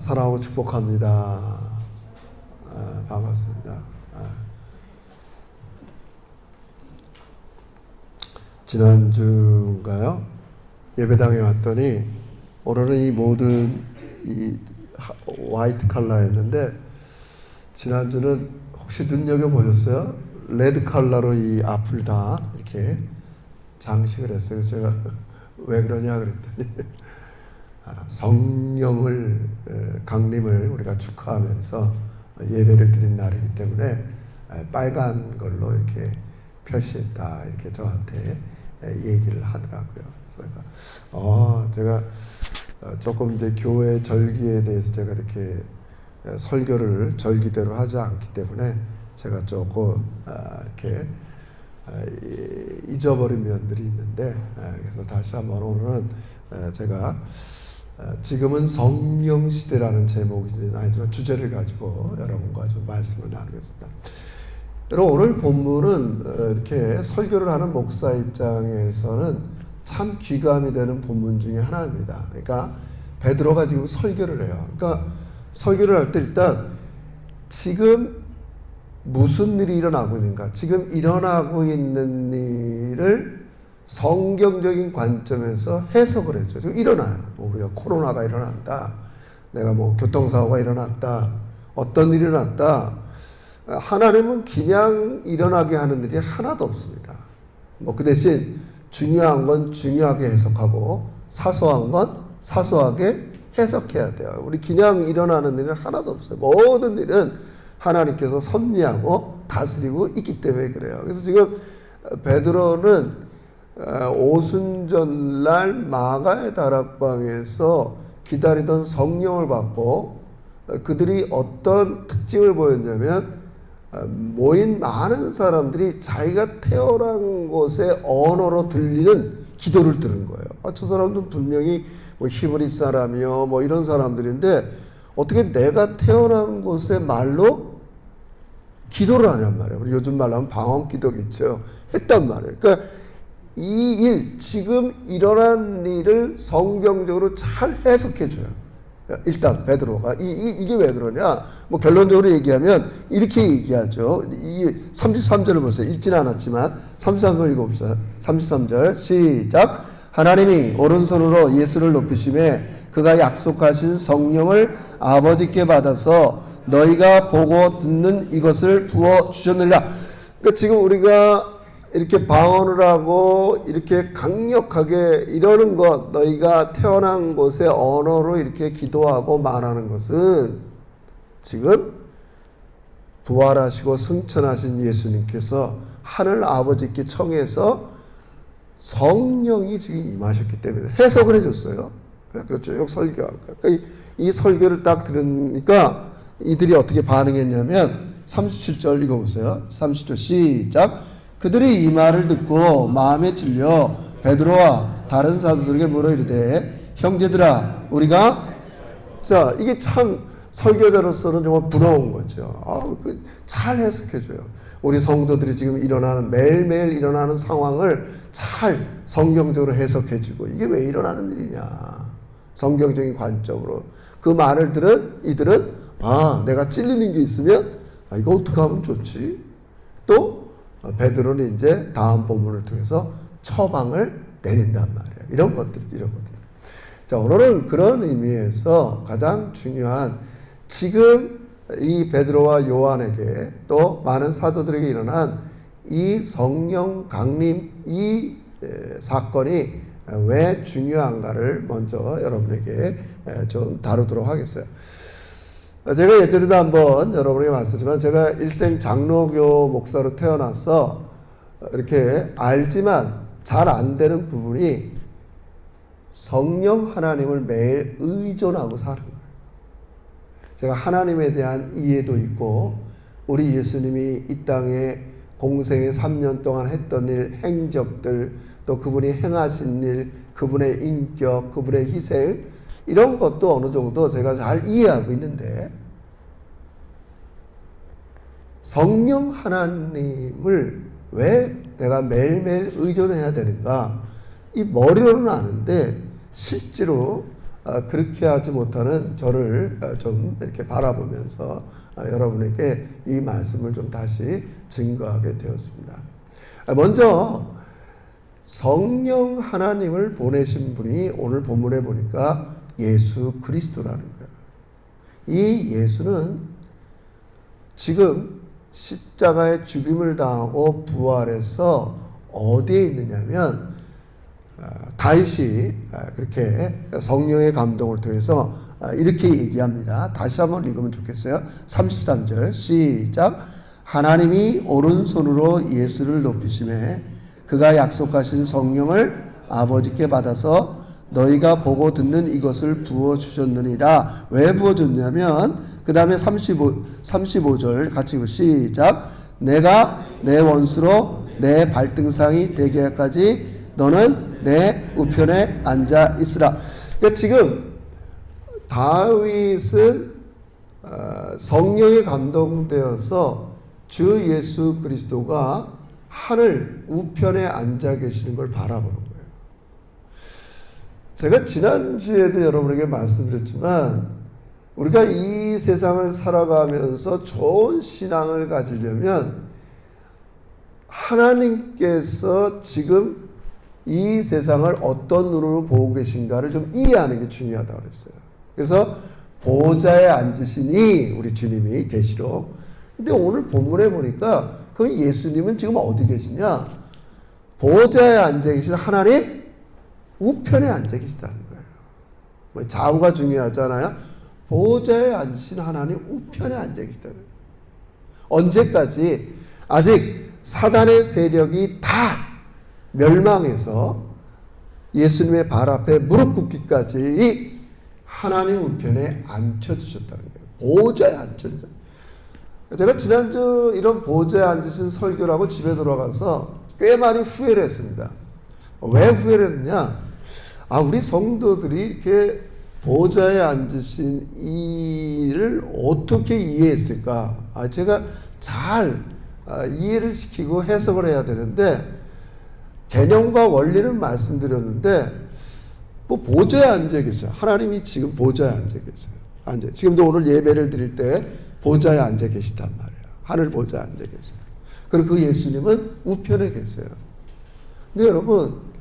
사랑하고 축복합니다. 반갑습니다. 지난주인가요? 예배당에 왔더니 오늘은 이 모든 이 화이트 컬러였는데 지난주는 혹시 눈여겨보셨어요? 레드 컬러로 이 앞을 다 이렇게 장식을 했어요. 제가 왜 그러냐 그랬더니 성령을 강림을 우리가 축하하면서 예배를 드린 날이기 때문에 빨간 걸로 이렇게 표시했다 이렇게 저한테 얘기를 하더라고요. 그래서 제가 조금 이제 교회 절기에 대해서 제가 이렇게 설교를 절기대로 하지 않기 때문에 제가 조금 이렇게 잊어버린 면들이 있는데 그래서 다시 한번 오늘은 제가 지금은 성령 시대라는 제목이긴 하지만 주제를 가지고 여러분과 좀 말씀을 나누겠습니다. 여러분 오늘 본문은 이렇게 설교를 하는 목사 입장에서는 참 귀감이 되는 본문 중에 하나입니다. 그러니까 베드로가 지금 설교를 해요. 그러니까 설교를 할 때 일단 지금 무슨 일이 일어나고 있는가, 지금 일어나고 있는 일을 성경적인 관점에서 해석을 했죠. 지금 일어나요. 우리가 코로나가 일어난다, 내가 교통사고가 일어났다, 어떤 일이 일어났다. 하나님은 그냥 일어나게 하는 일이 하나도 없습니다. 그 대신 중요한 건 중요하게 해석하고 사소한 건 사소하게 해석해야 돼요. 우리 그냥 일어나는 일은 하나도 없어요. 모든 일은 하나님께서 섭리하고 다스리고 있기 때문에 그래요. 그래서 지금 베드로는 오순절날 마가의 다락방에서 기다리던 성령을 받고 그들이 어떤 특징을 보였냐면 모인 많은 사람들이 자기가 태어난 곳의 언어로 들리는 기도를 들은 거예요. 저 사람들은 분명히 히브리 사람이요 이런 사람들인데 어떻게 내가 태어난 곳의 말로 기도를 하냔 말이에요. 우리 요즘 말로 하면 방언 기도겠죠. 했단 말이에요. 그러니까 이 일, 지금 일어난 일을 성경적으로 잘 해석해 줘요. 일단 베드로가 이게 왜 그러냐? 결론적으로 얘기하면 이렇게 얘기하죠. 이 33절을 보세요. 읽지는 않았지만 33절 읽어봅시다. 33절 시작. 하나님이 오른손으로 예수를 높이심에 그가 약속하신 성령을 아버지께 받아서 너희가 보고 듣는 이것을 부어 주셨느니라. 그러니까 지금 우리가 이렇게 방언을 하고 이렇게 강력하게 이러는 것, 너희가 태어난 곳의 언어로 이렇게 기도하고 말하는 것은 지금 부활하시고 승천하신 예수님께서 하늘 아버지께 청해서 성령이 지금 임하셨기 때문에 해석을 해줬어요. 그렇죠. 쭉 설교하는 거예요. 그러니까 이 설교를 딱 들으니까 이들이 어떻게 반응했냐면 37절 읽어보세요. 37절 시작. 그들이 이 말을 듣고 마음에 찔려 베드로와 다른 사도들에게 물어 이르되 형제들아 우리가 자 이게 참 설교자로서는 정말 부러운 거죠. 잘 해석해줘요. 우리 성도들이 지금 일어나는 매일매일 일어나는 상황을 잘 성경적으로 해석해주고 이게 왜 일어나는 일이냐 성경적인 관점으로 그 말을 들은 이들은 내가 찔리는 게 있으면 이거 어떻게 하면 좋지? 또 베드로는 이제 다음 본문을 통해서 처방을 내린단 말이에요. 이런 것들. 자, 오늘은 그런 의미에서 가장 중요한 지금 이 베드로와 요한에게 또 많은 사도들에게 일어난 이 성령 강림 이 사건이 왜 중요한가를 먼저 여러분에게 좀 다루도록 하겠어요. 제가 예전에도 한번 여러분에게 말씀드렸지만 제가 일생 장로교 목사로 태어나서 이렇게 알지만 잘 안 되는 부분이 성령 하나님을 매일 의존하고 사는 거예요. 제가 하나님에 대한 이해도 있고 우리 예수님이 이 땅에 공생에 3년 동안 했던 일, 행적들, 또 그분이 행하신 일, 그분의 인격, 그분의 희생 이런 것도 어느 정도 제가 잘 이해하고 있는데 성령 하나님을 왜 내가 매일매일 의존해야 되는가? 이 머리로는 아는데 실제로 그렇게 하지 못하는 저를 좀 이렇게 바라보면서 여러분에게 이 말씀을 좀 다시 증거하게 되었습니다. 먼저 성령 하나님을 보내신 분이 오늘 본문에 보니까 예수 그리스도라는 거예요. 이 예수는 지금 십자가의 죽임을 당하고 부활해서 어디에 있느냐면 다윗이 그렇게 성령의 감동을 통해서 이렇게 얘기합니다. 다시 한번 읽으면 좋겠어요. 33절 시작. 하나님이 오른손으로 예수를 높이심에 그가 약속하신 성령을 아버지께 받아서 너희가 보고 듣는 이것을 부어주셨느니라. 왜 부어줬냐면 그 다음에 35절 같이 읽고 시작. 내가 내 원수로 내 발등상이 되게 하기까지 너는 내 우편에 앉아 있으라. 그러니까 지금 다윗은 성령에 감동되어서 주 예수 그리스도가 하늘 우편에 앉아 계시는 걸 바라보는 거예요. 제가 지난주에도 여러분에게 말씀드렸지만 우리가 이 세상을 살아가면서 좋은 신앙을 가지려면 하나님께서 지금 이 세상을 어떤 눈으로 보고 계신가를 좀 이해하는 게 중요하다고 그랬어요. 그래서 보좌에 앉으시니 우리 주님이 계시록. 근데 오늘 본문에 보니까 그 예수님은 지금 어디 계시냐? 보좌에 앉아 계신 하나님 우편에 앉아 계시다는 거예요. 뭐 좌우가 중요하잖아요. 보좌에 앉으신 하나님 우편에 앉아 계시다는 거예요. 언제까지? 아직 사단의 세력이 다 멸망해서 예수님의 발 앞에 무릎 꿇기까지 하나님 우편에 앉혀주셨다는 거예요. 보좌에 앉혀주셨다. 제가 지난주 이런 보좌에 앉으신 설교를 하고 집에 돌아가서 꽤 많이 후회를 했습니다. 왜 후회를 했느냐? 우리 성도들이 이렇게 보좌에 앉으신 이를 어떻게 이해했을까? 제가 잘 이해를 시키고 해석을 해야 되는데 개념과 원리는 말씀드렸는데 뭐 보좌에 앉아 계세요. 하나님이 지금 보좌에 앉아 계세요. 지금도 오늘 예배를 드릴 때 보좌에 앉아 계시단 말이에요. 하늘 보좌에 앉아 계세요. 그리고 그 예수님은 우편에 계세요. 근데 여러분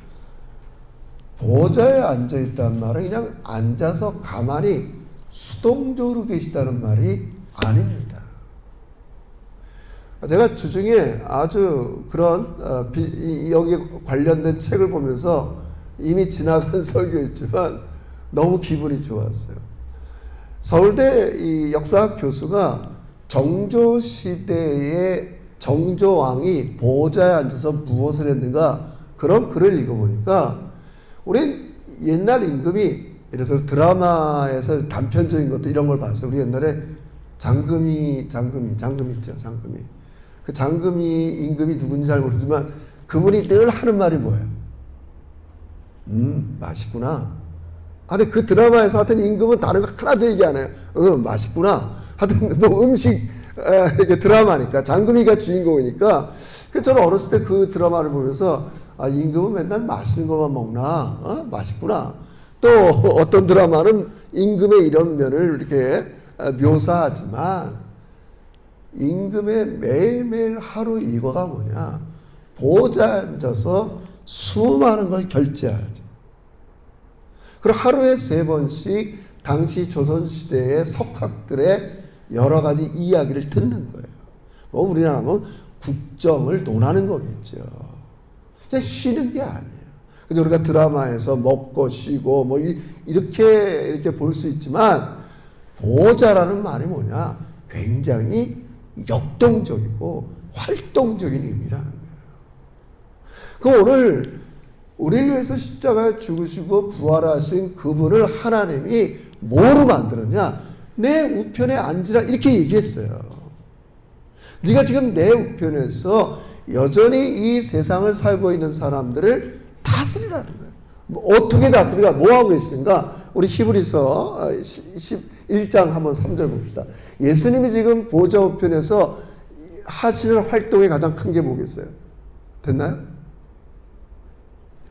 보좌에 앉아 있다는 말은 그냥 앉아서 가만히 수동적으로 계시다는 말이 아닙니다. 제가 주중에 아주 그런 여기에 관련된 책을 보면서 이미 지나간 설교였지만 너무 기분이 좋았어요. 서울대 이 역사학 교수가 정조시대의 정조왕이 보좌에 앉아서 무엇을 했는가 그런 글을 읽어보니까 우린 옛날 임금이 이래서 드라마에서 단편적인 것도 이런 걸 봤어요. 우리 옛날에 장금이 있죠. 장금이. 그 장금이 임금이 누군지 잘 모르지만 그분이 늘 하는 말이 뭐예요? 맛있구나. 아니 그 드라마에서 하여튼 임금은 다른 거 하나도 얘기 안 해요. 맛있구나. 하여튼 뭐 음식 이게 드라마니까 장금이가 주인공이니까. 저는 어렸을 때 그 드라마를 보면서 임금은 맨날 맛있는 것만 먹나? 맛있구나. 또 어떤 드라마는 임금의 이런 면을 이렇게 묘사하지만 임금의 매일매일 하루 일과가 뭐냐? 보좌에 앉아서 수많은 걸 결제하죠. 그리고 하루에 3번씩 당시 조선시대의 석학들의 여러 가지 이야기를 듣는 거예요. 뭐 우리나라는 국정을 논하는 거겠죠. 그냥 쉬는 게 아니에요. 그래서 우리가 드라마에서 먹고 쉬고 뭐 이렇게 볼 수 있지만 보좌라는 말이 뭐냐? 굉장히 역동적이고 활동적인 의미라는 거예요. 그 오늘 우리를 위해서 십자가에 죽으시고 부활하신 그분을 하나님이 뭐로 만들었냐? 내 우편에 앉으라 이렇게 얘기했어요. 네가 지금 내 우편에서 여전히 이 세상을 살고 있는 사람들을 다스리라는 거예요. 어떻게 다스리가? 뭐하고 계시는가? 우리 히브리서 11장 한번 3절 봅시다. 예수님이 지금 보좌 우편에서 하시는 활동이 가장 큰 게 뭐겠어요? 됐나요?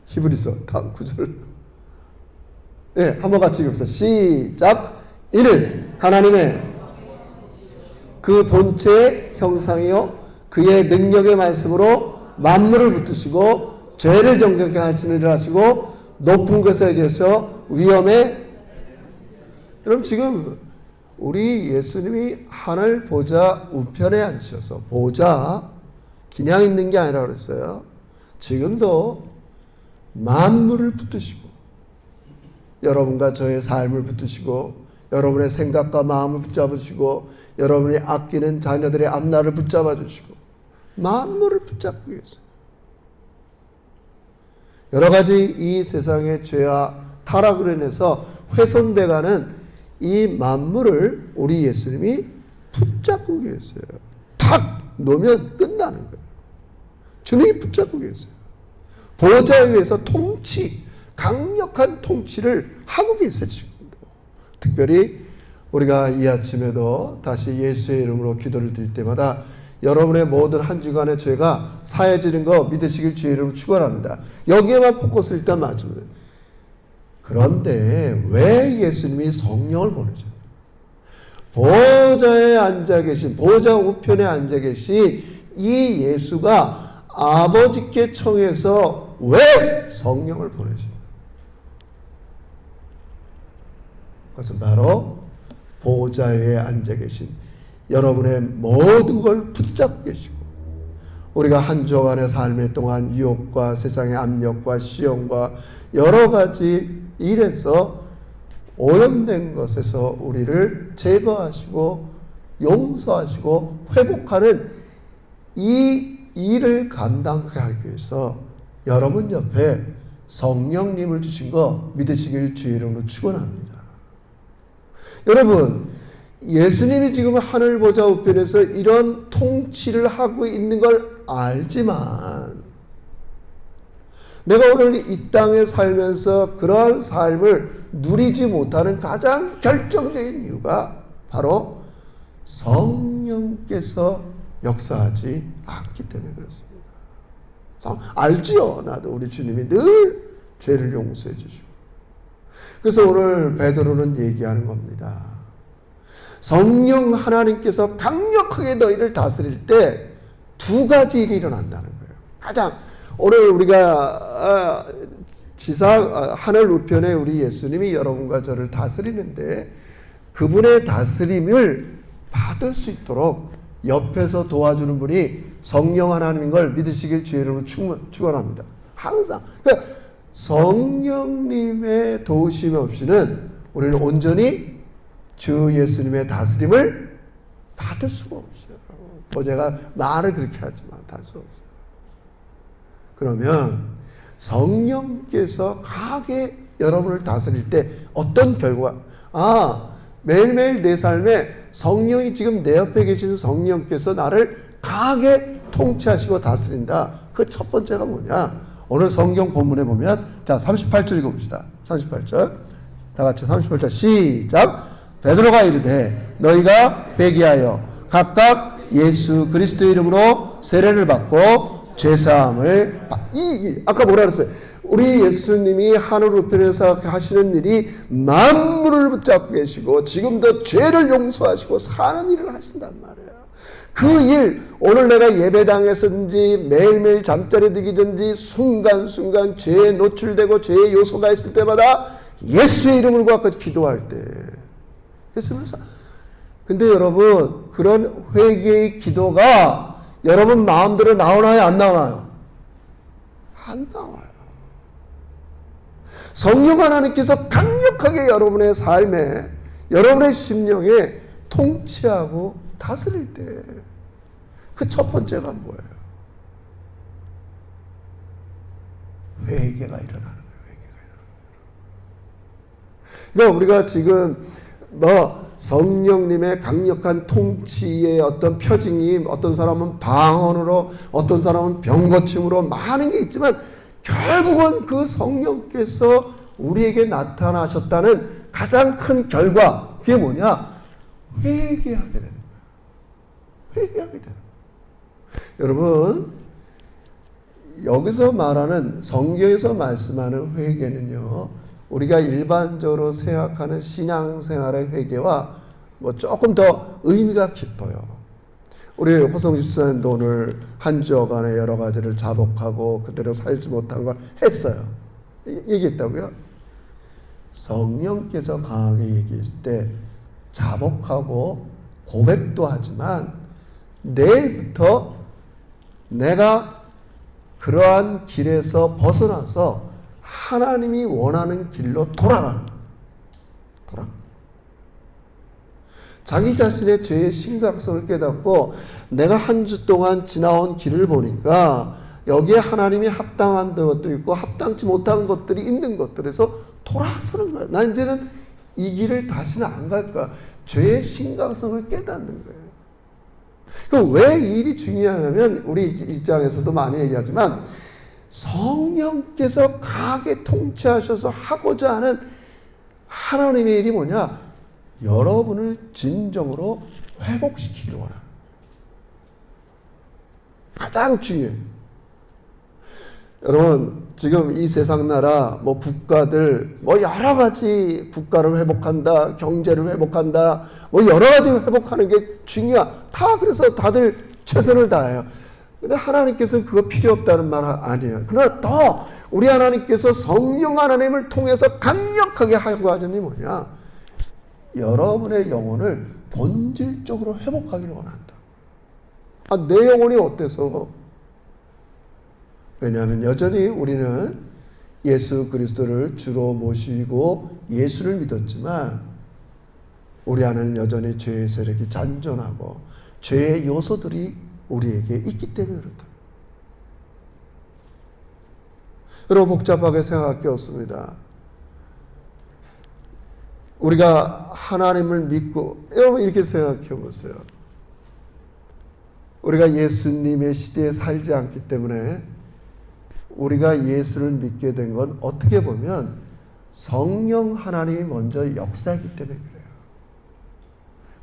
히브리서 다음 9절. 네, 한번 같이 읽읍시다. 시작. 이는 하나님의 그 본체의 형상이요 그의 능력의 말씀으로 만물을 붙드시고 죄를 정결케 하시는 일을 하시고 높은 것에 대해서 위엄에 여러분 지금 우리 예수님이 하늘 보좌 우편에 앉으셔서 보좌 그냥 있는 게 아니라 그랬어요. 지금도 만물을 붙드시고 여러분과 저의 삶을 붙드시고 여러분의 생각과 마음을 붙잡으시고 여러분이 아끼는 자녀들의 앞날을 붙잡아 주시고 만물을 붙잡고 계세요. 여러 가지 이 세상의 죄와 타락으로 인해서 훼손돼가는 이 만물을 우리 예수님이 붙잡고 계세요. 탁 놓으면 끝나는 거예요. 주님이 붙잡고 계세요. 보좌에 의해서 통치, 강력한 통치를 하고 계세요. 지금도. 특별히 우리가 이 아침에도 다시 예수의 이름으로 기도를 드릴 때마다 여러분의 모든 한 주간의 죄가 사해지는 거 믿으시길 주의 이름으로 축원합니다. 여기에만 포커스를 일단 맞춥니다. 그런데 왜 예수님이 성령을 보내죠? 보좌에 앉아 계신, 보좌 우편에 앉아 계신 이 예수가 아버지께 청해서 왜 성령을 보내죠? 그것은 바로 보좌에 앉아 계신 여러분의 모든 걸 붙잡고 계시고 우리가 한 주간의 삶의 동안 유혹과 세상의 압력과 시험과 여러 가지 일에서 오염된 것에서 우리를 제거하시고 용서하시고 회복하는 이 일을 감당하게 하기 위해서 여러분 옆에 성령님을 주신 거 믿으시길 주의 이름으로 축원합니다. 여러분 예수님이 지금 하늘 보좌 우편에서 이런 통치를 하고 있는 걸 알지만 내가 오늘 이 땅에 살면서 그러한 삶을 누리지 못하는 가장 결정적인 이유가 바로 성령께서 역사하지 않기 때문에 그렇습니다. 알지요. 나도 우리 주님이 늘 죄를 용서해 주시고. 그래서 오늘 베드로는 얘기하는 겁니다. 성령 하나님께서 강력하게 너희를 다스릴 때 두 가지 일이 일어난다는 거예요. 가장 오늘 우리가 하늘 우편에 우리 예수님이 여러분과 저를 다스리는데 그분의 다스림을 받을 수 있도록 옆에서 도와주는 분이 성령 하나님인 걸 믿으시길 주의 이름으로 축원합니다. 항상 그러니까 성령님의 도우심 없이는 우리는 온전히 주 예수님의 다스림을 받을 수가 없어요. 제가 말을 그렇게 하지만 할 수 없어요. 그러면 성령께서 강하게 여러분을 다스릴 때 어떤 결과? 매일매일 내 삶에 성령이 지금 내 옆에 계신 성령께서 나를 강하게 통치하시고 다스린다. 그 첫 번째가 뭐냐? 오늘 성경 본문에 보면 자 38절 읽어봅시다. 38절 다 같이 38절 시작. 베드로가 이르되 너희가 회개하여 각각 예수 그리스도의 이름으로 세례를 받고 죄사함을 아까 뭐라 그랬어요? 우리 예수님이 하늘 우편에서 하시는 일이 만물을 붙잡고 계시고 지금도 죄를 용서하시고 사는 일을 하신단 말이에요. 그 일 오늘 내가 예배당에서든지 매일매일 잠자리 들기든지 순간순간 죄에 노출되고 죄의 요소가 있을 때마다 예수의 이름을 갖고 기도할 때 예수님께서 근데 여러분 그런 회개의 기도가 여러분 마음대로 나오나요? 안 나와요? 안 나와요. 성령 하나님께서 강력하게 여러분의 삶에 여러분의 심령에 통치하고 다스릴 때 그 첫 번째가 뭐예요? 회개가 일어나는 거예요. 그러니까 우리가 지금 성령님의 강력한 통치의 어떤 표징이 어떤 사람은 방언으로 어떤 사람은 병고침으로 많은 게 있지만 결국은 그 성령께서 우리에게 나타나셨다는 가장 큰 결과 그게 뭐냐? 회개하게 되는 거예요. 회개하게 되는 거예요. 여러분 여기서 말하는 성경에서 말씀하는 회개는요 우리가 일반적으로 생각하는 신앙생활의 회개와 뭐 조금 더 의미가 깊어요. 우리 호성지 수사님도 오늘 한 주여간의 여러 가지를 자복하고 그대로 살지 못한 걸 했어요. 얘기했다고요? 성령께서 강하게 얘기했을 때 자복하고 고백도 하지만 내일부터 내가 그러한 길에서 벗어나서 하나님이 원하는 길로 돌아가는 거예요. 자기 자신의 죄의 심각성을 깨닫고 내가 한 주 동안 지나온 길을 보니까 여기에 하나님이 합당한 것도 있고 합당치 못한 것들이 있는 것들에서 돌아서는 거예요. 난 이제는 이 길을 다시는 안 갈 거야. 죄의 심각성을 깨닫는 거예요. 그럼 왜 이 일이 중요하냐면 우리 입장에서도 많이 얘기하지만 성령께서 강하게 통치하셔서 하고자 하는 하나님의 일이 뭐냐? 여러분을 진정으로 회복시키기를 원하는 가장 중요해요. 여러분 지금 이 세상 나라 뭐 국가들 뭐 여러 가지 국가를 회복한다, 경제를 회복한다, 뭐 여러 가지 회복하는 게 다 그래서 다들 최선을 다해요. 근데 하나님께서는 그거 필요 없다는 말 아니에요. 그러나 더 우리 하나님께서 성령 하나님을 통해서 강력하게 하고 하자니 뭐냐? 여러분의 영혼을 본질적으로 회복하기를 원한다. 내 영혼이 어때서? 왜냐하면 여전히 우리는 예수 그리스도를 주로 모시고 예수를 믿었지만 우리 안에는 여전히 죄의 세력이 잔존하고 죄의 요소들이 우리에게 있기 때문에 그렇다. 여러분 복잡하게 생각할 게 없습니다. 우리가 하나님을 믿고 여러분 이렇게 생각해 보세요. 우리가 예수님의 시대에 살지 않기 때문에 우리가 예수를 믿게 된 건 어떻게 보면 성령 하나님이 먼저 역사했기 때문에 그래요.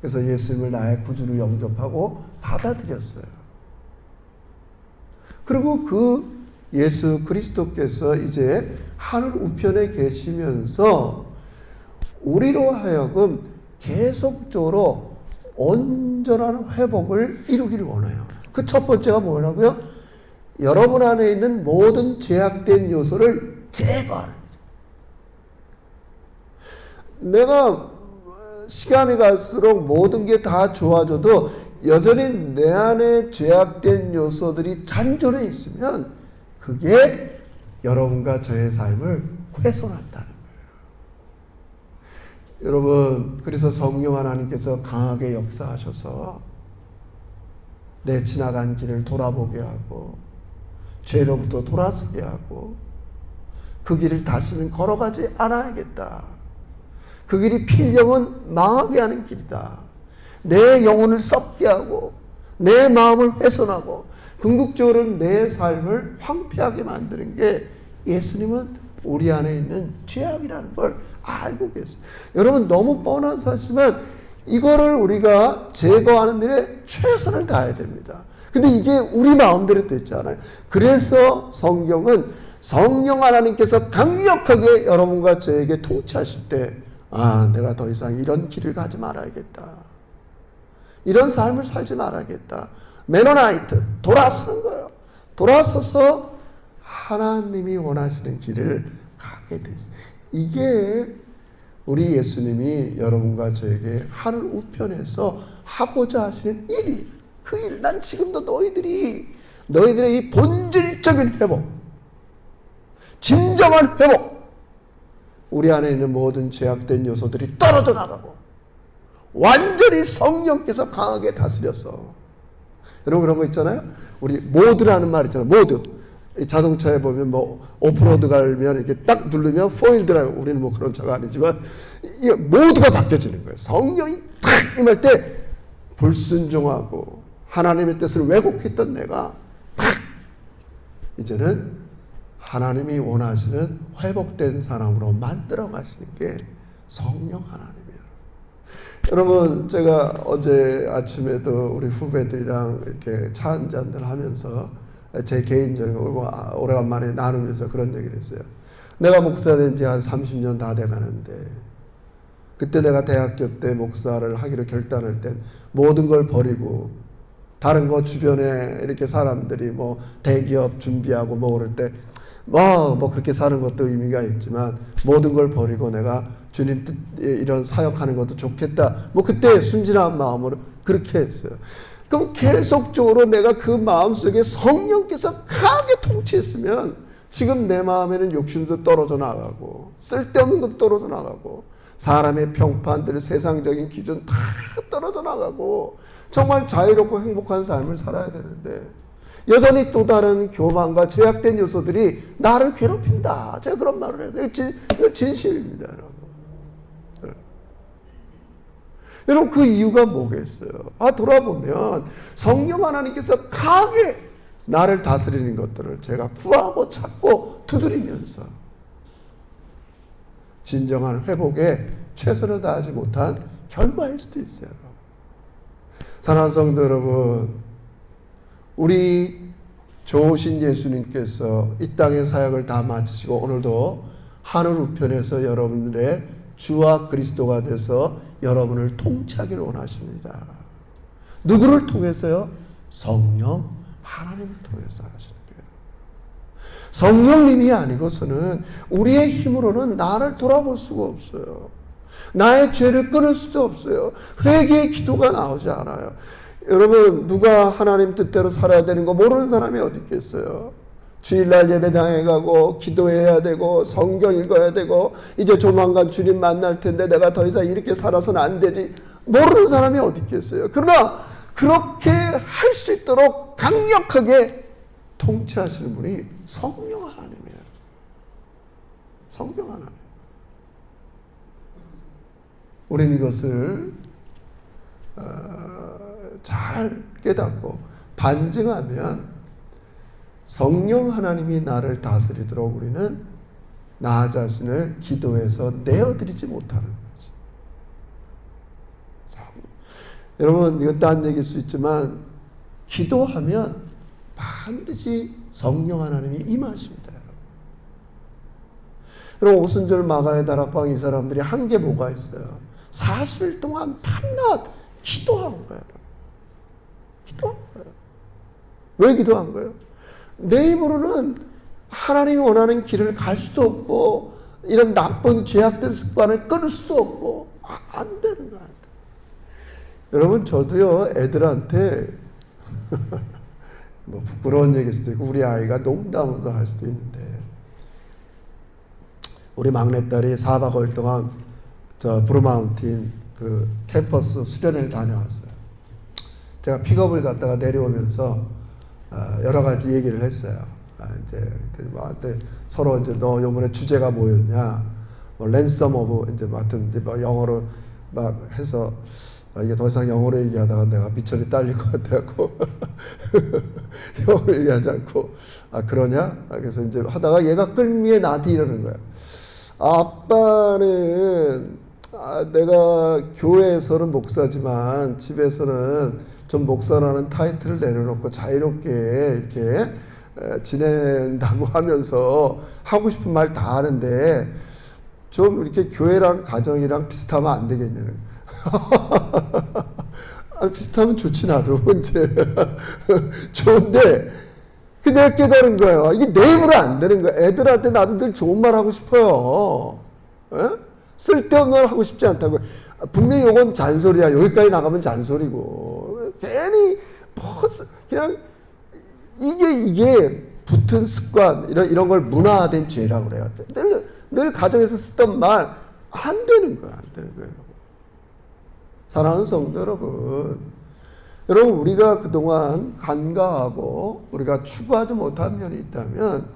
그래서 예수님을 나의 구주로 영접하고 받아들였어요. 그리고 그 예수 그리스도께서 이제 하늘 우편에 계시면서 우리로 하여금 계속적으로 온전한 회복을 이루기를 원해요. 그 첫 번째가 뭐라고요? 여러분 안에 있는 모든 죄악된 요소를 제거하는 거죠. 내가 시간이 갈수록 모든 게 다 좋아져도 여전히 내 안에 죄악된 요소들이 잔존해 있으면 그게 여러분과 저의 삶을 훼손한다는 거예요. 여러분, 그래서 성령 하나님께서 강하게 역사하셔서 내 지나간 길을 돌아보게 하고 죄로부터 돌아서게 하고 그 길을 다시는 걸어가지 않아야겠다. 그 길이 필경은 망하게 하는 길이다. 내 영혼을 썩게 하고 내 마음을 훼손하고 궁극적으로 내 삶을 황폐하게 만드는 게 예수님은 우리 안에 있는 죄악이라는 걸 알고 계세요. 여러분 너무 뻔한 사실이지만 이거를 우리가 제거하는 일에 최선을 다해야 됩니다. 근데 이게 우리 마음대로 되지 않아요. 그래서 성경은 성령 하나님께서 강력하게 여러분과 저에게 통치하실 때 내가 더 이상 이런 길을 가지 말아야겠다. 이런 삶을 살지 말아야겠다. 메노나이트, 돌아서는 거예요. 돌아서서 하나님이 원하시는 길을 가게 됐어요. 이게 우리 예수님이 여러분과 저에게 하늘 우편에서 하고자 하시는 일이 그 일. 난 지금도 너희들의 이 본질적인 회복, 진정한 회복, 우리 안에 있는 모든 죄악된 요소들이 떨어져 나가고 완전히 성령께서 강하게 다스려서 여러분 그런 거 있잖아요. 우리 모드라는 말 있잖아요. 모드. 자동차에 보면 뭐 오프로드 가면 이렇게 딱 누르면 포일 드라이브. 우리는 뭐 그런 차가 아니지만 이 모드가 바뀌어지는 거예요. 성령이 탁 임할 때 불순종하고 하나님의 뜻을 왜곡했던 내가 탁 이제는 하나님이 원하시는 회복된 사람으로 만들어 가시는 게 성령 하나님이에요. 여러분 제가 어제 아침에도 우리 후배들이랑 이렇게 차 한잔들 하면서 제 개인적인 오래간만에 나누면서 그런 얘기를 했어요. 내가 목사 된 지 한 30년 다 돼가는데, 그때 내가 대학교 때 목사를 하기로 결단할 땐 모든 걸 버리고 다른 거 주변에 이렇게 사람들이 뭐 대기업 준비하고 뭐 그럴 때 뭐 그렇게 사는 것도 의미가 있지만 모든 걸 버리고 내가 주님 뜻 이런 사역하는 것도 좋겠다. 뭐 그때 순진한 마음으로 그렇게 했어요. 그럼 계속적으로 내가 그 마음속에 성령께서 강하게 통치했으면 지금 내 마음에는 욕심도 떨어져 나가고 쓸데없는 것도 떨어져 나가고 사람의 평판들, 세상적인 기준 다 떨어져 나가고 정말 자유롭고 행복한 삶을 살아야 되는데 여전히 또 다른 교만과 죄악된 요소들이 나를 괴롭힌다. 제가 그런 말을 해요. 이거 진실입니다, 여러분. 여러분 그 이유가 뭐겠어요? 돌아보면 성령 하나님께서 강하게 나를 다스리는 것들을 제가 구하고 찾고 두드리면서 진정한 회복에 최선을 다하지 못한 결과일 수도 있어요. 사랑하는 성도 여러분, 우리 좋으신 예수님께서 이 땅의 사역을 다 마치시고 오늘도 하늘 우편에서 여러분들의 주와 그리스도가 돼서 여러분을 통치하기를 원하십니다. 누구를 통해서요? 성령 하나님을 통해서 하시는 거예요. 성령님이 아니고서는 우리의 힘으로는 나를 돌아볼 수가 없어요. 나의 죄를 끊을 수도 없어요. 회개의 기도가 나오지 않아요. 여러분 누가 하나님 뜻대로 살아야 되는 거 모르는 사람이 어디 있겠어요? 주일날 예배당에 가고 기도해야 되고 성경 읽어야 되고 이제 조만간 주님 만날 텐데 내가 더 이상 이렇게 살아서는 안 되지 모르는 사람이 어디 있겠어요? 그러나 그렇게 할 수 있도록 강력하게 통치하시는 분이 성령 하나님이에요. 성령 하나님. 우리는 이것을 잘 깨닫고 반증하면 성령 하나님이 나를 다스리도록 우리는 나 자신을 기도해서 내어드리지 못하는 거죠. 자, 여러분 이건 딴 얘기일 수 있지만 기도하면 반드시 성령 하나님이 임하십니다. 여러분 오순절 마가의 다락방 이 사람들이 한 게 뭐가 있어요? 40일 동안 밤낮 기도한 거예요. 기도한 거예요. 왜 기도한 거예요? 내 힘으로는 하나님이 원하는 길을 갈 수도 없고 이런 나쁜 죄악된 습관을 끊을 수도 없고 안 되는 거예요. 여러분 저도요 애들한테 뭐 부끄러운 얘기일 수도 있고 우리 아이가 농담으로 할 수도 있는데 우리 막내딸이 4박 5일 동안 저 브루마운틴 그 캠퍼스 수련회를 다녀왔어요. 제가 픽업을 갔다가 내려오면서 여러 가지 얘기를 했어요. 이제 뭐한테 서로 이제 너 요번에 주제가 뭐였냐, 뭐 랜섬 오브 이제 하여튼 이제 뭐 영어로 막 해서 이게 더 이상 영어로 얘기하다가 내가 미천이 딸릴 것 같아갖고 영어로 얘기하지 않고 그러냐? 그래서 이제 하다가 얘가 끌미에 나한테 이러는 거야. 아빠는 내가 교회에서는 목사지만 집에서는 좀 목사라는 타이틀을 내려놓고 자유롭게 이렇게 지낸다고 하면서 하고 싶은 말 다 하는데 좀 이렇게 교회랑 가정이랑 비슷하면 안 되겠냐는. 비슷하면 좋지 나도 이제 좋은데 내가 깨달은 거예요. 이게 내 힘으로 안 되는 거야. 애들한테 나도 늘 좋은 말 하고 싶어요. 에? 쓸데없는 말 하고 싶지 않다고. 분명히 이건 잔소리야. 여기까지 나가면 잔소리고. 괜히 그냥 이게 붙은 습관 이런 걸 문화화된 죄라고 그래요. 늘 가정에서 쓰던 말 안 되는 거야. 안 되는 거예요. 사랑하는 성도 여러분, 우리가 그동안 간과하고 우리가 추구하지 못한 면이 있다면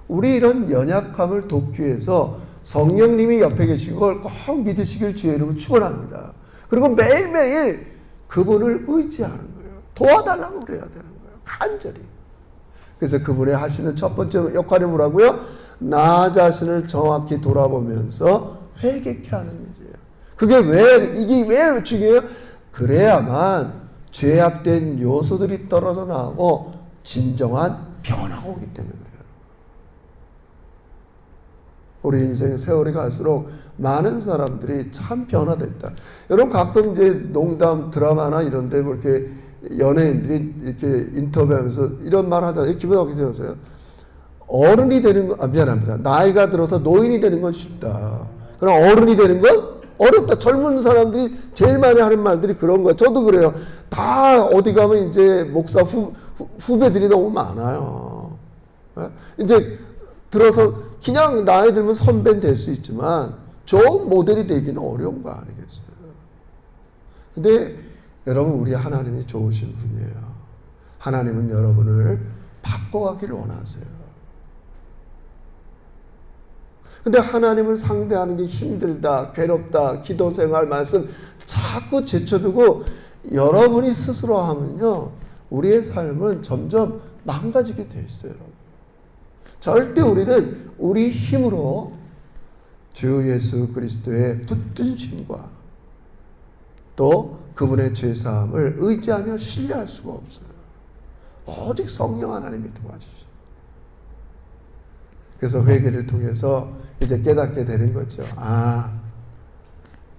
우리 이런 연약함을 돕기 위해서 성령님이 옆에 계신 걸 꼭 믿으시길 주의 이름으로 축원합니다. 그리고 매일매일 그분을 의지하는 거예요. 도와달라고 그래야 되는 거예요. 간절히. 그래서 그분의 하시는 첫 번째 역할이 뭐라고요? 나 자신을 정확히 돌아보면서 회개케 하는 일이에요. 이게 왜 중요해요? 그래야만 죄악된 요소들이 떨어져 나오고 진정한 변화가 오기 때문에 그래요. 우리 인생 세월이 갈수록 많은 사람들이 참 변화됐다. 여러분 가끔 이제 농담 드라마나 이런데 뭐 이렇게 연예인들이 이렇게 인터뷰하면서 이런 말 하잖아요. 기분 어떻게 들으세요? 어른이 되는 건, 미안합니다. 나이가 들어서 노인이 되는 건 쉽다. 그럼 어른이 되는 건 어렵다. 젊은 사람들이 제일 많이 하는 말들이 그런 거예요. 저도 그래요. 다 어디 가면 이제 목사 후배들이 너무 많아요. 이제 들어서 그냥 나이 들면 선배는 될 수 있지만 좋은 모델이 되기는 어려운 거 아니겠어요? 근데 여러분 우리 하나님이 좋으신 분이에요. 하나님은 여러분을 바꿔가기를 원하세요. 근데 하나님을 상대하는 게 힘들다, 괴롭다, 기도 생활, 말씀 자꾸 제쳐두고 여러분이 스스로 하면요, 우리의 삶은 점점 망가지게 돼 있어요. 절대 우리는 우리 힘으로 주 예수 그리스도의 붙든 힘과 또 그분의 죄사함을 의지하며 신뢰할 수가 없어요. 오직 성령 하나님이 도와주시죠. 그래서 회개를 통해서 이제 깨닫게 되는 거죠. 아,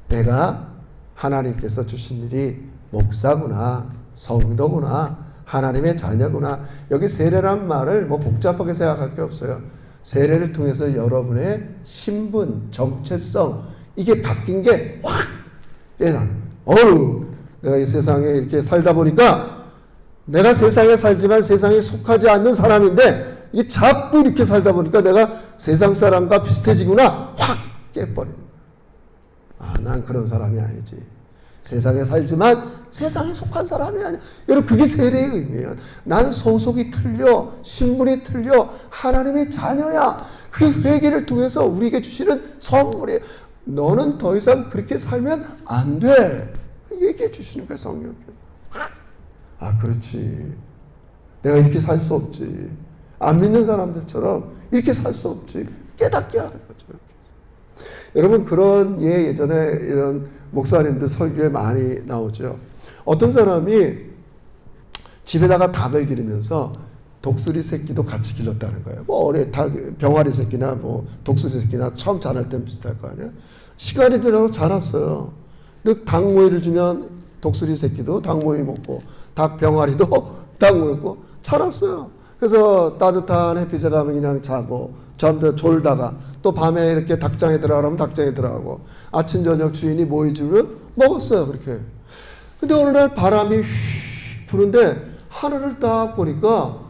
내가 하나님께서 주신 일이 목사구나, 성도구나, 하나님의 자녀구나. 여기 세례란 말을 뭐 복잡하게 생각할 게 없어요. 세례를 통해서 여러분의 신분, 정체성 이게 바뀐 게 확 깨닫는 거예요. 어우, 내가 이 세상에 이렇게 살다 보니까 내가 세상에 살지만 세상에 속하지 않는 사람인데 이게 자꾸 이렇게 살다 보니까 내가 세상 사람과 비슷해지구나 확 깨버리는 거예요. 아, 난 그런 사람이 아니지. 세상에 살지만 세상에 속한 사람이 아니야. 여러분 그게 세례의 의미예요. 난 소속이 틀려, 신분이 틀려, 하나님의 자녀야. 그게 회개를 통해서 우리에게 주시는 선물이에요. 너는 더 이상 그렇게 살면 안 돼. 얘기해 주시는 거예요, 성령께서. 아, 그렇지. 내가 이렇게 살 수 없지. 안 믿는 사람들처럼 이렇게 살 수 없지. 깨닫게 하는 거죠. 여러분 그런 예전에 이런 목사님들 설교에 많이 나오죠. 어떤 사람이 집에다가 닭을 기르면서 독수리 새끼도 같이 길렀다는 거예요. 뭐 병아리 새끼나 뭐 독수리 새끼나 처음 자랄 때는 비슷할 거 아니에요. 시간이 지나서 자랐어요. 근데 닭모이를 주면 독수리 새끼도 닭모이 먹고 닭 병아리도 닭모이 먹고 자랐어요. 그래서 따뜻한 햇빛에 가면 그냥 자고 잠들 졸다가 또 밤에 이렇게 닭장에 들어가면 닭장에 들어가고 아침 저녁 주인이 모이 주면 먹었어요. 그렇게. 근데 어느 날 바람이 휘 부는데 하늘을 딱 보니까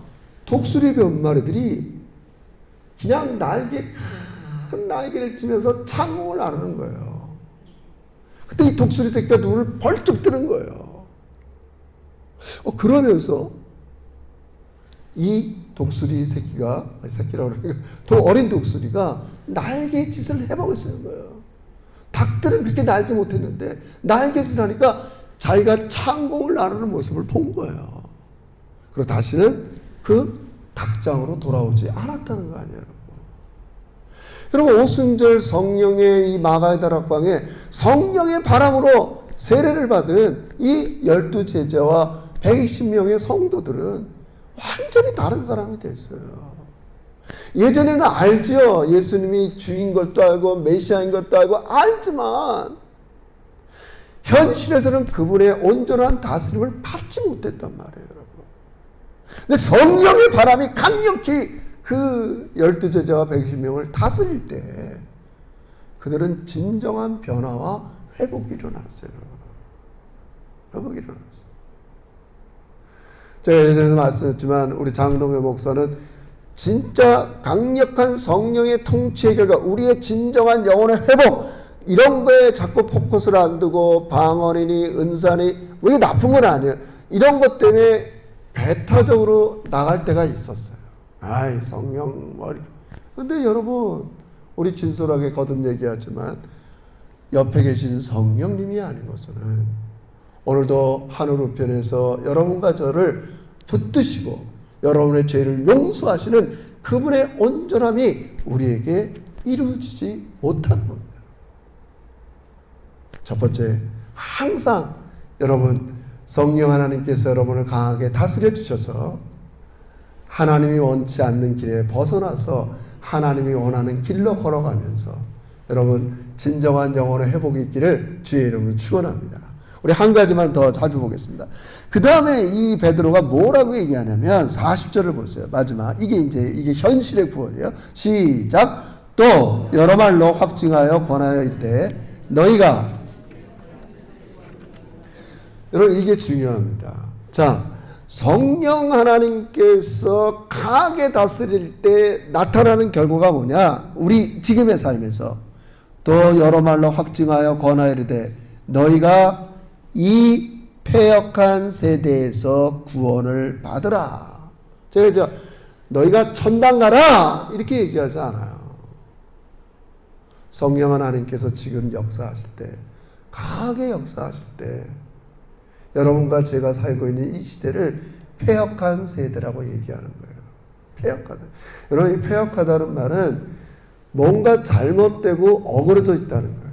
독수리 몇 마리들이 그냥 큰 날개를 치면서 창공을 나르는 거예요. 그때 이 독수리 새끼가 눈을 벌쩍 뜨는 거예요. 그러면서 이 독수리 새끼라고 그러니까 더 어린 독수리가 날개 짓을 해보고 있는 거예요. 닭들은 그렇게 날지 못했는데 날개짓을 하니까 자기가 창공을 나르는 모습을 본 거예요. 그리고 다시는 그 닭장으로 돌아오지 않았다는 거 아니에요, 여러분. 여러분 오순절 성령의 이 마가의 다락방에 성령의 바람으로 세례를 받은 이 12제자와 120명의 성도들은 완전히 다른 사람이 됐어요. 예전에는 알죠. 예수님이 주인 것도 알고 메시아인 것도 알고 알지만 현실에서는 그분의 온전한 다스림을 받지 못했단 말이에요, 여러분. 근데 성령의 바람이 강력히 그 12제자와 120명을 다스릴 때 그들은 진정한 변화와 회복이 일어났어요. 회복이 일어났어요. 제가 예전에도 말씀했지만 우리 장동회 목사는 진짜 강력한 성령의 통치의 결과 우리의 진정한 영혼의 회복 이런 거에 자꾸 포커스를 안 두고 방언이니 은사니 뭐 이게 나쁜 건 아니에요. 이런 것 때문에 배타적으로 나갈 때가 있었어요. 아이 성령 머리. 근데 여러분 우리 진솔하게 거듭 얘기하지만 옆에 계신 성령님이 아닌 것은 오늘도 하늘 우편에서 여러분과 저를 붙드시고 여러분의 죄를 용서하시는 그분의 온전함이 우리에게 이루어지지 못하는 겁니다. 첫 번째, 항상 여러분 성령 하나님께서 여러분을 강하게 다스려 주셔서 하나님이 원치 않는 길에 벗어나서 하나님이 원하는 길로 걸어가면서 여러분 진정한 영혼의 회복이 있기를 주의 이름으로 축원합니다. 우리 한 가지만 더 살펴보겠습니다. 그 다음에 이 베드로가 뭐라고 얘기하냐면 40절을 보세요. 마지막 이게 현실의 구원이에요. 시작. 또 여러 말로 확증하여 권하여 이때 너희가, 여러분 이게 중요합니다. 자, 성령 하나님께서 강하게 다스릴 때 나타나는 결과가 뭐냐? 우리 지금의 삶에서 또 여러 말로 확증하여 권하여 이르되 너희가 이 패역한 세대에서 구원을 받으라. 제가 이제 너희가 천당 가라 이렇게 얘기하지 않아요. 성령 하나님께서 지금 역사하실 때, 강하게 역사하실 때 여러분과 제가 살고 있는 이 시대를 패역한 세대라고 얘기하는 거예요. 패역하다. 여러분 이 패역하다는 말은 뭔가 잘못되고 어그러져 있다는 거예요.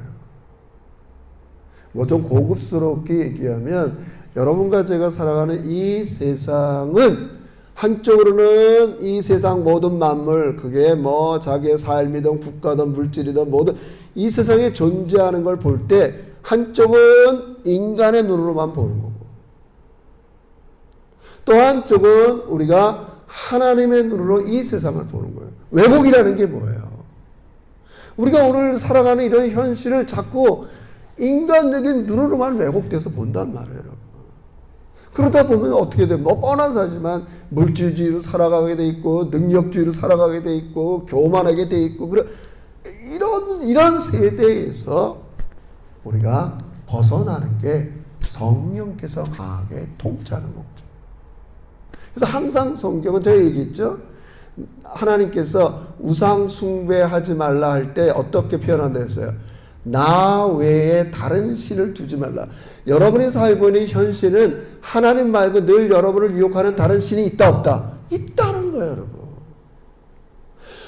뭐 좀 고급스럽게 얘기하면 여러분과 제가 살아가는 이 세상은 한쪽으로는 이 세상 모든 만물, 그게 뭐 자기의 삶이든 국가든 물질이든 모든 이 세상에 존재하는 걸 볼 때 한쪽은 인간의 눈으로만 보는 거고 또 한쪽은 우리가 하나님의 눈으로 이 세상을 보는 거예요. 왜곡이라는 게 뭐예요? 우리가 오늘 살아가는 이런 현실을 자꾸 인간적인 눈으로만 왜곡돼서 본단 말이에요, 여러분. 그러다 보면 어떻게 돼? 뭐 뻔한 사실지만 물질주의로 살아가게 돼 있고 능력주의로 살아가게 돼 있고 교만하게 돼 있고 이런 세대에서 우리가 벗어나는 게 성령께서 강하게 통치하는 목적. 그래서 항상 성경은 제가 얘기했죠. 하나님께서 우상 숭배하지 말라 할 때 어떻게 표현한다 했어요? 나 외에 다른 신을 두지 말라. 여러분이 살고 있는 현실은 하나님 말고 늘 여러분을 유혹하는 다른 신이 있다 없다? 있다는 거예요, 여러분.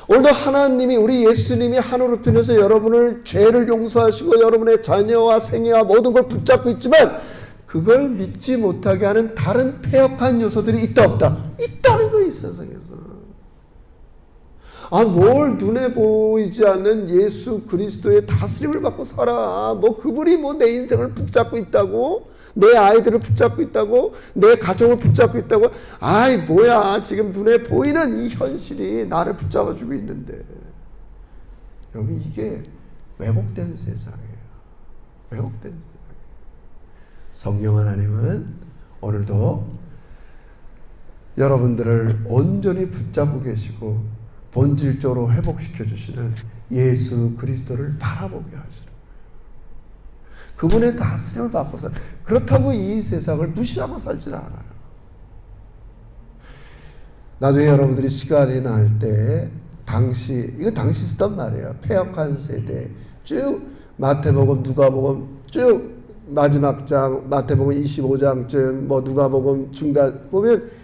오늘도 하나님이, 우리 예수님이 하늘을 편해서 여러분을 죄를 용서하시고 여러분의 자녀와 생애와 모든 걸 붙잡고 있지만 그걸 믿지 못하게 하는 다른 패역한 요소들이 있다 없다? 있다는 거예요, 이 세상에서. 뭘 눈에 보이지 않는 예수 그리스도의 다스림을 받고 살아. 그분이 내 인생을 붙잡고 있다고? 내 아이들을 붙잡고 있다고? 내 가정을 붙잡고 있다고? 뭐야. 지금 눈에 보이는 이 현실이 나를 붙잡아주고 있는데. 여러분, 이게 왜곡된 세상이에요. 왜곡된 세상이에요. 성령 하나님은 오늘도 여러분들을 온전히 붙잡고 계시고 본질적으로 회복시켜 주시는 예수 그리스도를 바라보게 하시는 거예요. 그분의 다스림을 받고 살. 그렇다고 이 세상을 무시하고 살지는 않아요. 나중에 여러분들이 시간이 날 때 이거 당시 쓰던 말이에요. 패역한 세대 쭉 마태복음, 누가복음 쭉 마지막 장 마태복음 25장쯤 누가복음 중간 보면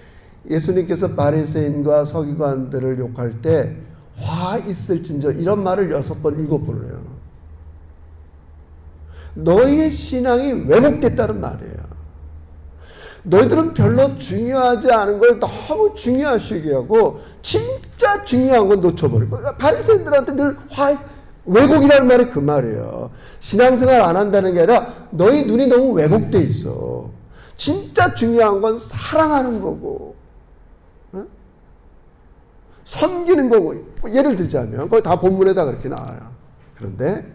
예수님께서 바리새인과 서기관들을 욕할 때 화 있을진저 이런 말을 6번 7번을 해요. 너희의 신앙이 왜곡됐다는 말이에요. 너희들은 별로 중요하지 않은 걸 너무 중요하시게 하고 진짜 중요한 건 놓쳐버리고 바리새인들한테 늘 왜곡이라는 말이 그 말이에요. 신앙생활 안 한다는 게 아니라 너희 눈이 너무 왜곡돼 있어. 진짜 중요한 건 사랑하는 거고 섬기는 거고. 예를 들자면 거기 다 본문에다 그렇게 나와요. 그런데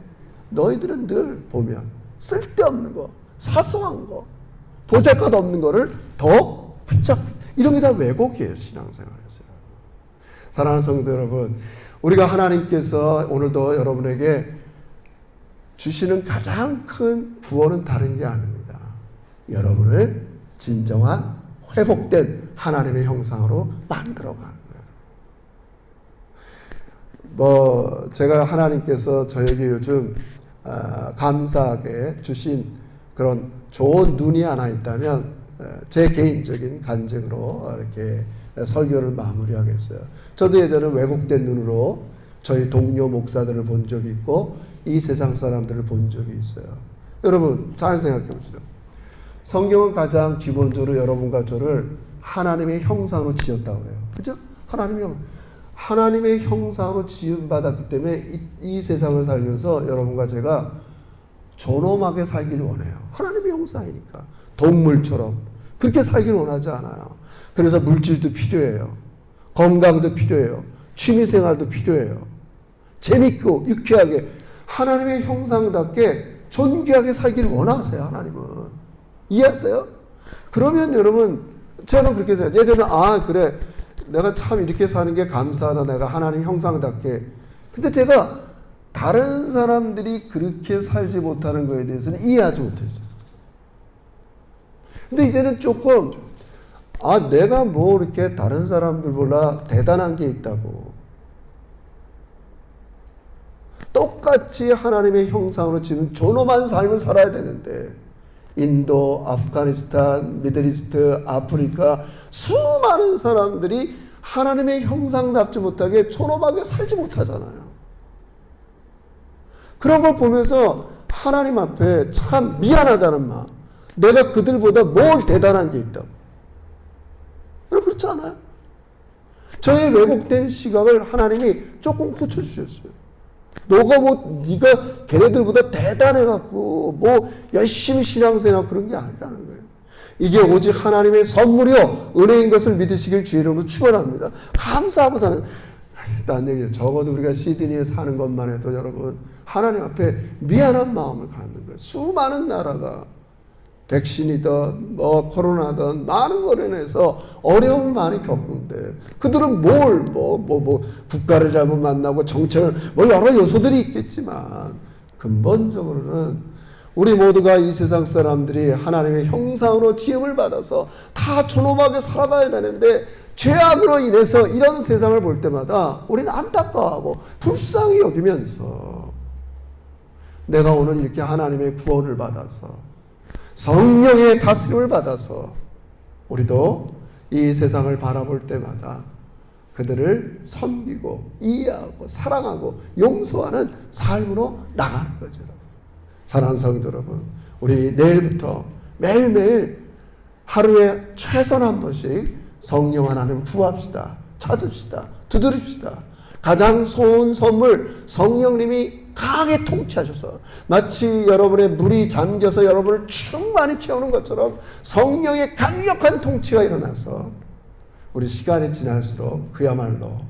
너희들은 늘 보면 쓸데없는 거, 사소한 거, 보잘것 없는 거를 더 붙잡고 이런 게 다 왜곡이에요, 신앙생활에서. 사랑하는 성도 여러분, 우리가 하나님께서 오늘도 여러분에게 주시는 가장 큰 구원은 다른 게 아닙니다. 여러분을 진정한 회복된 하나님의 형상으로 만들어가는 제가 하나님께서 저에게 요즘 감사하게 주신 그런 좋은 눈이 하나 있다면 제 개인적인 간증으로 이렇게 설교를 마무리하겠어요. 저도 예전에 왜곡된 눈으로 저희 동료 목사들을 본 적이 있고 이 세상 사람들을 본 적이 있어요. 여러분 잘 생각해 보세요. 성경은 가장 기본적으로 여러분과 저를 하나님의 형상으로 지었다고 해요. 그죠? 하나님의 형상으로 지음받았기 때문에 이 세상을 살면서 여러분과 제가 존엄하게 살기를 원해요. 하나님의 형상이니까. 동물처럼. 그렇게 살기를 원하지 않아요. 그래서 물질도 필요해요. 건강도 필요해요. 취미생활도 필요해요. 재밌고 유쾌하게 하나님의 형상답게 존귀하게 살기를 원하세요. 하나님은. 이해하세요? 그러면 여러분 저는 그렇게 생각해요. 예전에 그래 내가 참 이렇게 사는 게 감사하다. 내가 하나님 형상답게. 근데 제가 다른 사람들이 그렇게 살지 못하는 거에 대해서는 이해하지 못했어요. 근데 이제는 조금 내가 뭐 이렇게 다른 사람들보다 대단한 게 있다고. 똑같이 하나님의 형상으로 지은 존엄한 삶을 살아야 되는데 인도, 아프가니스탄, 미들이스트, 아프리카 수많은 사람들이 하나님의 형상답지 못하게 존엄하게 살지 못하잖아요. 그런 걸 보면서 하나님 앞에 참 미안하다는 마음. 내가 그들보다 뭘 대단한 게 있다고. 그렇지 않아요? 저의 왜곡된 시각을 하나님이 조금 고쳐주셨어요. 너가 네가 걔네들보다 대단해갖고 뭐 열심히 신앙생활 그런 게 아니라는 거예요. 이게 오직 하나님의 선물이요 은혜인 것을 믿으시길 주의 이름으로 축원합니다. 감사하고 사는. 딴 얘기예요. 적어도 우리가 시드니에 사는 것만 해도 여러분 하나님 앞에 미안한 마음을 갖는 거예요. 수많은 나라가 백신이든 뭐 코로나든 많은 거로 인해서 어려움을 많이 겪는데 그들은 국가를 잘못 만나고 정책을 여러 요소들이 있겠지만 근본적으로는 우리 모두가 이 세상 사람들이 하나님의 형상으로 지음을 받아서 다 존엄하게 살아가야 되는데 죄악으로 인해서 이런 세상을 볼 때마다 우리는 안타까워하고 불쌍히 여기면서 내가 오늘 이렇게 하나님의 구원을 받아서 성령의 다스림을 받아서 우리도 이 세상을 바라볼 때마다 그들을 섬기고 이해하고 사랑하고 용서하는 삶으로 나가는 거죠. 사랑하는 성도 여러분, 우리 내일부터 매일매일 하루에 최소한 한 번씩 성령 하나님 구합시다. 찾읍시다. 두드립시다. 가장 좋은 선물 성령님이 강하게 통치하셔서 마치 여러분의 물이 잠겨서 여러분을 충만히 채우는 것처럼 성령의 강력한 통치가 일어나서 우리 시간이 지날수록 그야말로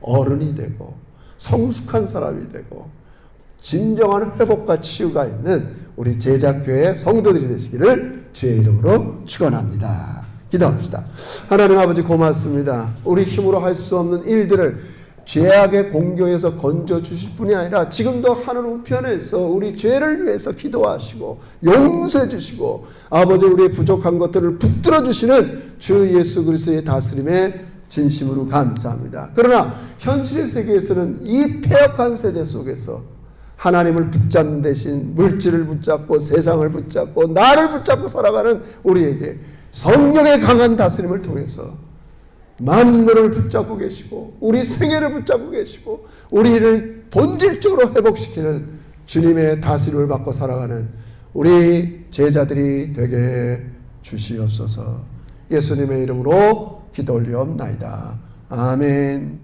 어른이 되고 성숙한 사람이 되고 진정한 회복과 치유가 있는 우리 제자교회 성도들이 되시기를 주의 이름으로 축원합니다. 기도합시다. 하나님 아버지 고맙습니다. 우리 힘으로 할 수 없는 일들을 죄악의 공경에서 건져주실 뿐이 아니라 지금도 하늘 우편에서 우리 죄를 위해서 기도하시고 용서해 주시고 아버지 우리의 부족한 것들을 붙들어 주시는 주 예수 그리스도의 다스림에 진심으로 감사합니다. 그러나 현실의 세계에서는 이 폐역한 세대 속에서 하나님을 붙잡는 대신 물질을 붙잡고 세상을 붙잡고 나를 붙잡고 살아가는 우리에게 성령의 강한 다스림을 통해서 만물을 붙잡고 계시고 우리 생애를 붙잡고 계시고 우리를 본질적으로 회복시키는 주님의 다스림을 받고 살아가는 우리 제자들이 되게 주시옵소서. 예수님의 이름으로 기도 올리옵나이다. 아멘.